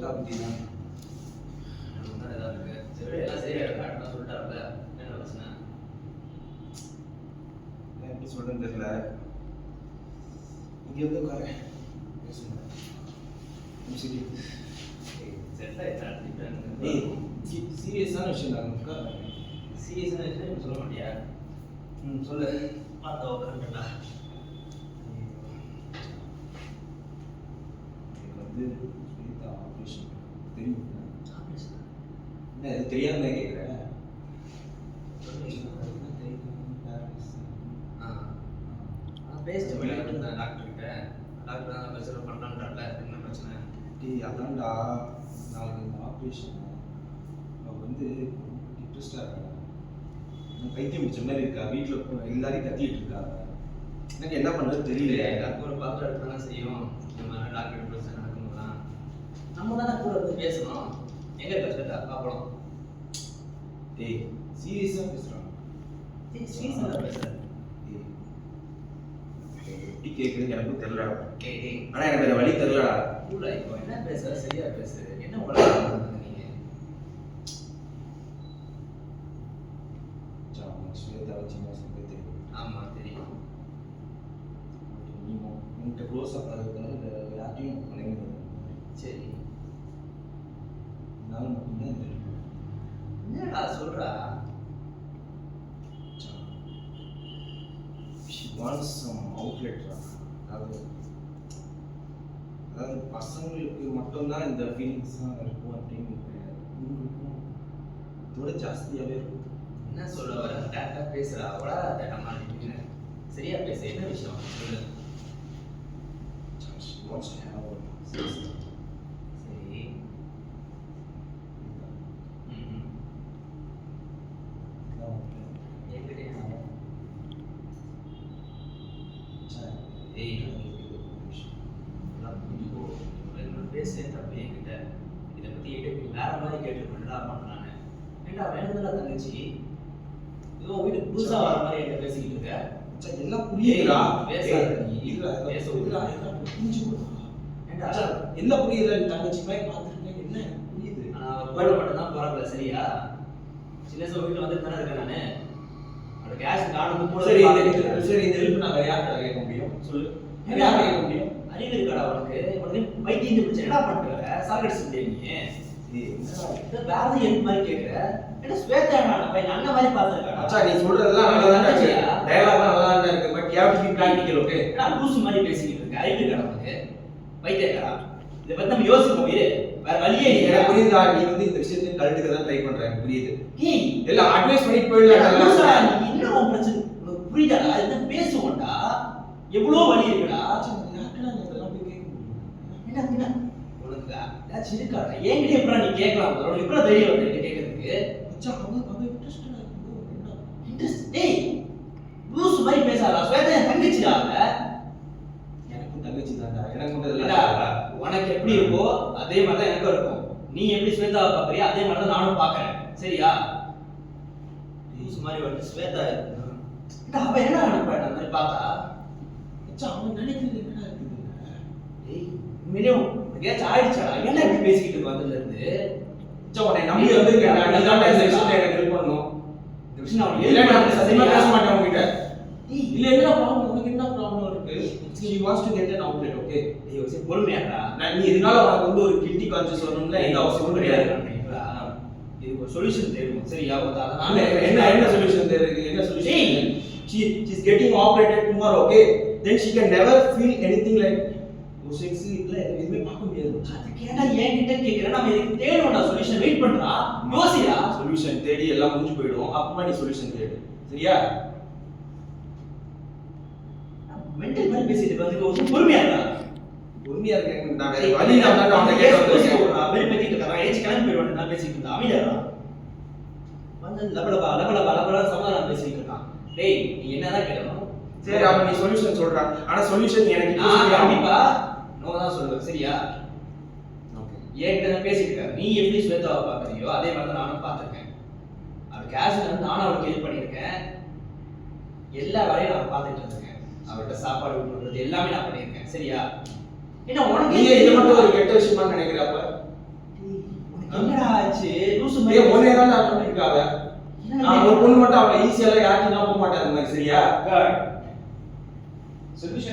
செல்லா புத்தி தான். ஏதாவது இருக்கு. சரி எல்லாம் சரியாயிடும் நான் சொல்லிட்டாருல. என்ன பிரச்சனை? எப்படி சொல்றேன்னு தெரியல. இங்க வந்து உட்கார பேசுங்க. சரி செட் ஆயிட்டா சீரியஸான விஷயம் தான். உட்கார சீரியஸான விஷயம் சொல்ல மாட்டியா? சொல்லு. பார்த்து உட்காருங்கடா. எனக்கு வந்து ஸ்வீதா ஆப்ரேஷன் தெரியும். ஆப்ரேஷன் என்ன இது தெரியாம கேட்குறேன். பேசிட்டு விளையாட்டு இருந்தேன் டாக்டர் கிட்ட. டாக்டர் தான் பிரச்சனை பண்ணலான்றால. என்ன பிரச்சனை? அதான்டா நாளைக்கு ஆப்ரேஷன். அவள் வந்து இன்ட்ரெஸ்டாக இருக்காங்க. பைத்தியம் பிடிச்ச மாதிரி இருக்கா. வீட்டில் எல்லாரையும் கத்திட்டு இருக்காங்க. எனக்கு என்ன பண்ணுறது தெரியல. எல்லாருக்கும் ஒரு பத்திரம் எடுத்து தான் செய்யும். இந்த மாதிரி டாக்டர் பிரச்சனை நடக்கும்போதுலாம் நம்ம தானே கூட வந்து பேசணும். எங்கே பேசுறதா பார்ப்போம். டேய் சீரியஸாக பேசுகிறான். சீரியஸாக பேசுகிறேன். எப்படி கேட்குறது எனக்கும் தெரியல. டேய் ஆனால் எனக்கு அந்த வழி தெரியலடா. கூட இப்போ என்ன பேசுற? சரியா பேசு. என்ன உலகம் நீங்க? ஸ்வேதா சின்ன வயசுல தெரியும். ஆமாம் தெரியும். நீ உன்கிட்ட க்ளோஸாக பழகிறதுனால யார்ட்டையும் பழகிறது. சரி நான் மட்டும்தான் தெரியும். என்னடா சொல்கிறா? She wants some outlet. அதாவது பசங்களுக்கு மட்டும்தான் இந்த ஃபீலிங்ஸ்லாம் இருக்கும் அப்படின்னு உங்களுக்கும் இதோட ஜாஸ்தியாகவே இருக்கும். என்ன சொல்ல வர? டேரக்டாக பேசுகிறா. அவளா தேட்டமா நிற்கிறேன். சரியா பேசு. என்ன விஷயம் சொல்லு. She wants to have a sister. சரி என்கிட்டயா? ஏய் பேசு தப்பு என்கிட்ட. இதை பற்றி வேற மாதிரி கேட்டுருக்கா பண்ணானே. ஏண்டா வேணுங்களா தங்கச்சி? ஏதோ வீட்டுக்கு புதுசா வர மாதிரி என்கிட்ட பேசிக்கிட்டு இருக்க. எல்லாம் புரியுதுடா. பேசாத நீ. இல்ல பேச ஏண்டா என்ன புரியுதுல? தங்கச்சி மாதிரி பார்த்துருக்கேன். என்ன புரியுது? நான் கோயில மட்டும் தான் பிறக்கல சரியா? சின்ன வயசுல வீட்டில் வந்துட்டு தானே இருக்கேன் நான். அந்த கேஷ் கார்டு கூட சரி இந்த ஹெல்ப் நான் வேற யார்கிட்ட கேட்க முடியும் சொல்லு. வேற யார்கிட்ட கேட்க முடியும்? அறிவு இருக்காடா உனக்கு? உனக்கு பைத்தியம் பிடிச்ச என்னடா பண்ற? சாகடிச்சு முடிய நீ வேற ஹெல்ப் மாதிரி கேட்குற. என்ன ஸ்வேதா பையன் அண்ணன் மாதிரி பார்த்துருக்கா? அச்சா நீ சொல்றதெல்லாம் நல்லா தான் இருக்கு. டயலாக்லாம் நல்லா தான் இருக்கு. But you have to be practical. Okay நான் லூசு மாதிரி பேசிக்கிட்டு இருக்கேன். அறிவு இருக்காடா உனக்கு? பைத்தியக்காரா? இதை பத்தி நம்ம யோசிப்போம். வேற வழியே எனக்கு புரியுதா? நீ வந்து இந்த விஷயத்தையும் கழட்டுக்க தான் ட்ரை பண்ற. எனக்கு புரியுது. ஏய் எல்லாம் அட்வைஸ் பண்ணிட்டு போயிடலாம். நீ என்ன உன் பிரச்சனை? உனக்கு புரியுதாடா? என்ன பேசுவோம்டா? எவ்வளோ வழி இருக்குடா. என்ன உனக்கு ஏதாச்சும் இருக்காடா? என்கிட்ட எப்படா நீ கேட்கலாம்? உனக்கு எப்படா தைரியம் வந்து என்கிட்ட கேட்கறதுக்கு? இன்ட்ரெஸ்ட் டேய் லூசு மாதிரி பேசாதடா. ஸ்வேதா என் தங்கச்சிடா. எனக்கும் தங்கச்சி தான்டா. எனக்கு மட்டும் இல்லடா, இல்லடா. உனக்கு எப்படி இருக்கோ அதே மாதிரி தான் எனக்கும் இருக்கும். நீ எப்படி ஸ்வேதாவை பார்க்கறியா அதே மாதிரி தான் நானும் பார்க்கறேன். சரியா? லூசு மாதிரி வந்து ஸ்வேதா அவ என்ன நினைப்பா அந்த மாதிரி பார்த்தா? அவன் நினைக்கிறது என்னடா இருக்குது? டேய் மினிமம் ஏதாச்சும் ஆயிடுச்சா? என்ன இப்படி பேசிக்கிட்டு இருக்க வந்ததுல இருந்து? உன்னை நம்பி வந்திருக்கேன். நீ தான் இந்த விஷயத்தை எனக்கு ஹெல்ப் பண்ணணும். இந்த விஷயம் அவன் இல்ல நான் சத்தியமா பேச மாட்டேன் உங்ககிட்ட. டேய் இல்ல என்ன ப்ராப்ளம்? உனக்கு என்ன ப்ராப்ளம் இருக்கு? She wants to get an outlet. Okay டேய் ஒரு சரி பொறுமையாடா. நான் நீ இதனால உனக்கு வந்து ஒரு கில்ட்டி கான்ஷியஸ் வரணும்ல எந்த அவசியமும் கிடையாது. இதுக்கு ஒரு சொல்யூஷன் தேடும். சரியா? இல்ல என்ன சொல்யூஷன் தேடுறீங்க? என்ன solution? She is getting operated tomorrow. Okay then she can never feel anything like ஒரு செக்ஸ் இல்ல எதுவுமே பார்க்க முடியாது. அதுக்கேடா என்கிட்ட கேக்குற? நம்ம இதுக்கு தேடணும்டா சொல்யூஷன். வெயிட் பண்றா. யோசிடா. சொல்யூஷன் தேடி எல்லாம் முடிஞ்சு போய்டும். அப்புறமா நீ சொல்யூஷன் தேடு. சரியா? மென்டல் மாதிரி பேசிட்டு வந்து ஒரு பொறுமையாடா. பொறுமையா இருக்கேன். நான் வேற வழி இல்லாம தான் அவனை கேட்க வந்திருக்கேன். வெரி பத்திட்டு இருக்கா. ஏச்சி கிளம்பி போய்டுவான். நான் பேசிட்டு இருந்தா அமைதியாடா. வந்து லபலபா சமாதானம் பேசிட்டு இருக்கான். டேய் நீ என்னதான் கேட்கணும்? சரி அவன் நீ சொல்யூஷன் சொல்றான். ஆனா சொல்யூஷன் எனக்கு கண்டிப்பா நோ தான் சொல்லுவேன். சரியா? ஓகே ஏன்கிட்ட தான் பேசிட்டு இருக்க. நீ எப்படி ஸ்வேதாவை பார்க்கறியோ அதே மாதிரி தான் நானும் பார்த்துருக்கேன். அவள் கேஷ்ல வந்து நானும் அவளுக்கு ஹெல்ப் பண்ணியிருக்கேன். எல்லா வேலையும் நான் பார்த்துட்டு இருந்திருக்கேன். அவள்கிட்ட சாப்பாடு விட்டுறது எல்லாமே நான் பண்ணியிருக்கேன். சரியா? என்ன உனக்கு நீ இது மட்டும் ஒரு கெட்ட விஷயமா நினைக்கிறப்ப? என்னடா ஆச்சு லூசு ஏய் மாதிரி ஒன்னே தான் நான் பண்ணிருக்காவ நான் ஒரு பொண்ணு மட்டும் அவளை ஈஸியா யார்ட்டையும் போக மாட்டேன் அந்த மாதிரி சரியா God. சொல்யூஷன்